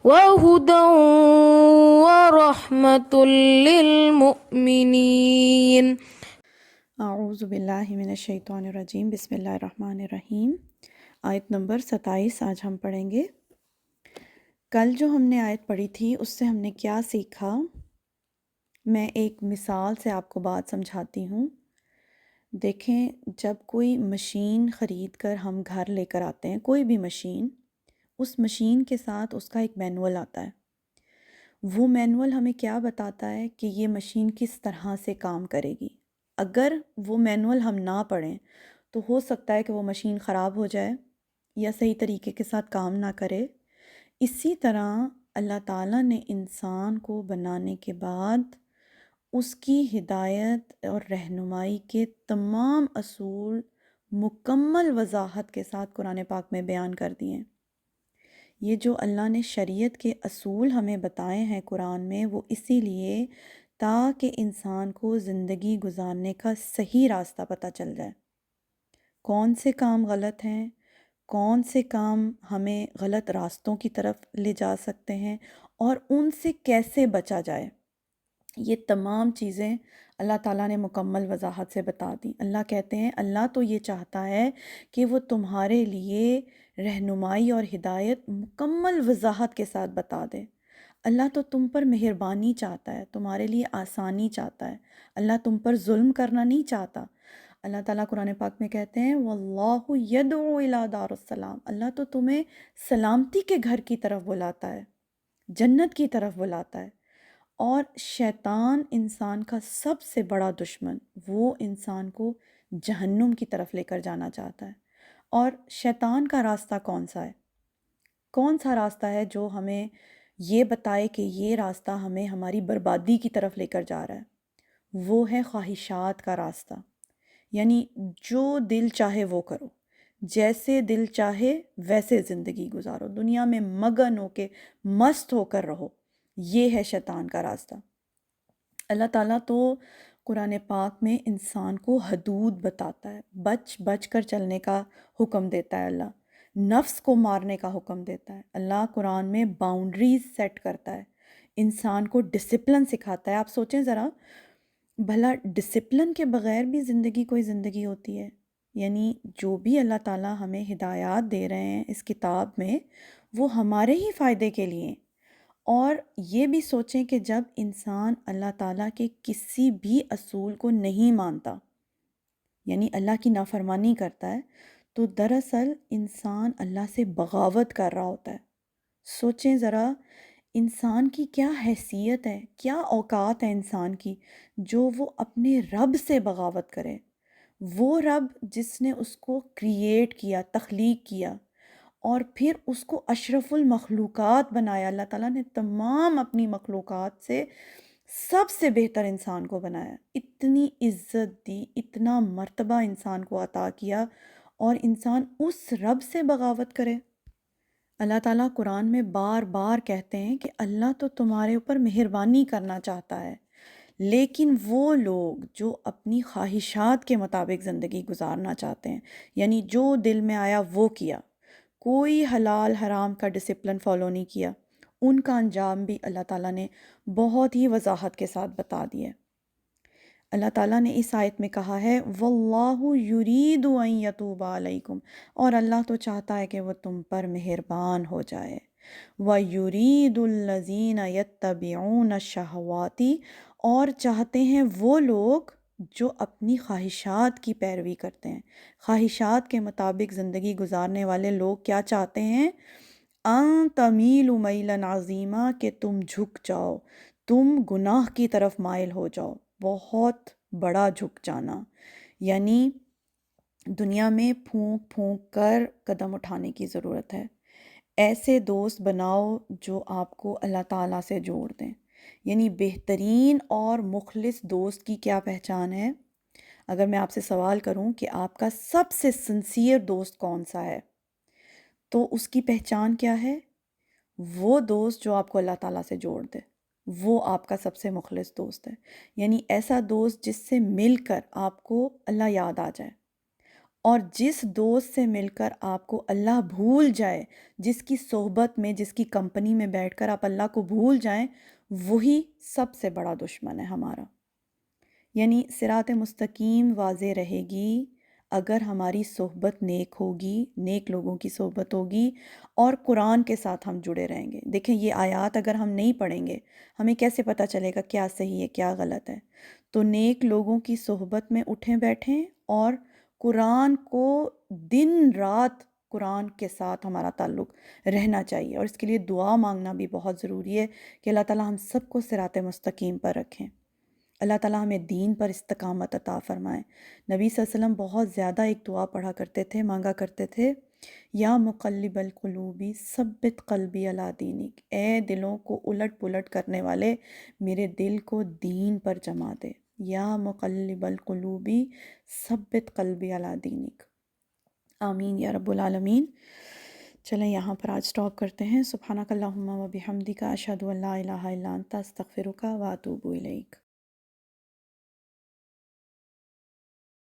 وهدى ورحمة للمؤمنين. اعوذ باللہ من الشیطان الرجیم، بسم اللہ الرحمن الرحیم۔ آیت نمبر 27 آج ہم پڑھیں گے۔ کل جو ہم نے آیت پڑھی تھی اس سے ہم نے کیا سیکھا؟ میں ایک مثال سے آپ کو بات سمجھاتی ہوں۔ دیکھیں، جب کوئی مشین خرید کر ہم گھر لے کر آتے ہیں، کوئی بھی مشین، اس مشین کے ساتھ اس کا ایک مینول آتا ہے۔ وہ مینول ہمیں کیا بتاتا ہے کہ یہ مشین کس طرح سے کام کرے گی۔ اگر وہ مینول ہم نہ پڑھیں تو ہو سکتا ہے کہ وہ مشین خراب ہو جائے یا صحیح طریقے کے ساتھ کام نہ کرے۔ اسی طرح اللہ تعالیٰ نے انسان کو بنانے کے بعد اس کی ہدایت اور رہنمائی کے تمام اصول مکمل وضاحت کے ساتھ قرآن پاک میں بیان کر دیے ہیں۔ یہ جو اللہ نے شریعت کے اصول ہمیں بتائے ہیں قرآن میں، وہ اسی لیے تاکہ انسان کو زندگی گزارنے کا صحیح راستہ پتہ چل جائے۔ کون سے کام غلط ہیں، کون سے کام ہمیں غلط راستوں کی طرف لے جا سکتے ہیں، اور ان سے کیسے بچا جائے۔ یہ تمام چیزیں اللہ تعالیٰ نے مکمل وضاحت سے بتا دیں۔ اللہ کہتے ہیں، اللہ تو یہ چاہتا ہے کہ وہ تمہارے لیے رہنمائی اور ہدایت مکمل وضاحت کے ساتھ بتا دے۔ اللہ تو تم پر مہربانی چاہتا ہے، تمہارے لیے آسانی چاہتا ہے۔ اللہ تم پر ظلم کرنا نہیں چاہتا۔ اللہ تعالیٰ قرآن پاک میں کہتے ہیں، وَاللَّهُ يَدْعُو إِلَىٰ دَارِ السَّلَامِ، اللہ تو تمہیں سلامتی کے گھر کی طرف بلاتا ہے، جنت کی طرف بلاتا ہے۔ اور شیطان انسان کا سب سے بڑا دشمن، وہ انسان کو جہنم کی طرف لے کر جانا چاہتا ہے۔ اور شیطان کا راستہ کون سا ہے؟ کون سا راستہ ہے جو ہمیں یہ بتائے کہ یہ راستہ ہمیں ہماری بربادی کی طرف لے کر جا رہا ہے؟ وہ ہے خواہشات کا راستہ، یعنی جو دل چاہے وہ کرو، جیسے دل چاہے ویسے زندگی گزارو، دنیا میں مگن ہو کے مست ہو کر رہو۔ یہ ہے شیطان کا راستہ۔ اللہ تعالیٰ تو قرآن پاک میں انسان کو حدود بتاتا ہے، بچ بچ کر چلنے کا حکم دیتا ہے۔ اللہ نفس کو مارنے کا حکم دیتا ہے۔ اللہ قرآن میں باؤنڈریز سیٹ کرتا ہے، انسان کو ڈسپلن سکھاتا ہے۔ آپ سوچیں ذرا، بھلا ڈسپلن کے بغیر بھی زندگی کوئی زندگی ہوتی ہے؟ یعنی جو بھی اللہ تعالیٰ ہمیں ہدایات دے رہے ہیں اس کتاب میں، وہ ہمارے ہی فائدے کے لیے ہیں۔ اور یہ بھی سوچیں کہ جب انسان اللہ تعالیٰ کے کسی بھی اصول کو نہیں مانتا، یعنی اللہ کی نافرمانی کرتا ہے، تو دراصل انسان اللہ سے بغاوت کر رہا ہوتا ہے۔ سوچیں ذرا، انسان کی کیا حیثیت ہے، کیا اوقات ہے انسان کی، جو وہ اپنے رب سے بغاوت کرے۔ وہ رب جس نے اس کو کریٹ کیا، تخلیق کیا، اور پھر اس کو اشرف المخلوقات بنایا۔ اللہ تعالیٰ نے تمام اپنی مخلوقات سے سب سے بہتر انسان کو بنایا، اتنی عزت دی، اتنا مرتبہ انسان کو عطا کیا، اور انسان اس رب سے بغاوت کرے۔ اللہ تعالیٰ قرآن میں بار بار کہتے ہیں کہ اللہ تو تمہارے اوپر مہربانی کرنا چاہتا ہے، لیکن وہ لوگ جو اپنی خواہشات کے مطابق زندگی گزارنا چاہتے ہیں، یعنی جو دل میں آیا وہ کیا، کوئی حلال حرام کا ڈسپلن فالو نہیں کیا، ان کا انجام بھی اللہ تعالیٰ نے بہت ہی وضاحت کے ساتھ بتا دیا ہے۔ اللہ تعالیٰ نے اس آیت میں کہا ہے، وَاللَّهُ يُرِيدُ أَن يَتُوبَ عَلَيْكُمْ، اور اللہ تو چاہتا ہے کہ وہ تم پر مہربان ہو جائے۔ وَيُرِيدُ الَّذِينَ يَتَّبِعُونَ الشَّهَوَاتِ، اور چاہتے ہیں وہ لوگ جو اپنی خواہشات کی پیروی کرتے ہیں۔ خواہشات کے مطابق زندگی گزارنے والے لوگ کیا چاہتے ہیں؟ ان تمیلوا میلا عظیما، کہ تم جھک جاؤ، تم گناہ کی طرف مائل ہو جاؤ، بہت بڑا جھک جانا، یعنی دنیا میں پھونک پھونک کر قدم اٹھانے کی ضرورت ہے۔ ایسے دوست بناؤ جو آپ کو اللہ تعالیٰ سے جوڑ دیں۔ یعنی بہترین اور مخلص دوست کی کیا پہچان ہے؟ اگر میں آپ سے سوال کروں کہ آپ کا سب سے سنسیئر دوست کون سا ہے، تو اس کی پہچان کیا ہے؟ وہ دوست جو آپ کو اللہ تعالیٰ سے جوڑ دے، وہ آپ کا سب سے مخلص دوست ہے۔ یعنی ایسا دوست جس سے مل کر آپ کو اللہ یاد آ جائے، اور جس دوست سے مل کر آپ کو اللہ بھول جائے، جس کی صحبت میں، جس کی کمپنی میں بیٹھ کر آپ اللہ کو بھول جائیں، وہی سب سے بڑا دشمن ہے ہمارا۔ یعنی صراط مستقیم واضح رہے گی اگر ہماری صحبت نیک ہوگی، نیک لوگوں کی صحبت ہوگی، اور قرآن کے ساتھ ہم جڑے رہیں گے۔ دیکھیں یہ آیات اگر ہم نہیں پڑھیں گے، ہمیں کیسے پتہ چلے گا کیا صحیح ہے کیا غلط ہے؟ تو نیک لوگوں کی صحبت میں اٹھیں بیٹھیں، اور قرآن کو دن رات قرآن کے ساتھ ہمارا تعلق رہنا چاہیے، اور اس کے لیے دعا مانگنا بھی بہت ضروری ہے کہ اللہ تعالیٰ ہم سب کو صراط مستقیم پر رکھیں۔ اللہ تعالیٰ ہمیں دین پر استقامت عطا فرمائے۔ نبی صلی اللہ علیہ وسلم بہت زیادہ ایک دعا پڑھا کرتے تھے، مانگا کرتے تھے، یا مقلب القلوبی ثبت قلبی علی دینک، اے دلوں کو الٹ پلٹ کرنے والے، میرے دل کو دین پر جما دے۔ یا مقلب القلوبی ثبت قلبی علی دینک۔ آمین یا رب العالمین۔ چلیں یہاں پر آج سٹاپ کرتے ہیں۔ سبحانک اللہم و بحمدک، اشہد ان لا الہ الا انت، استغفرک و اتوب الیک۔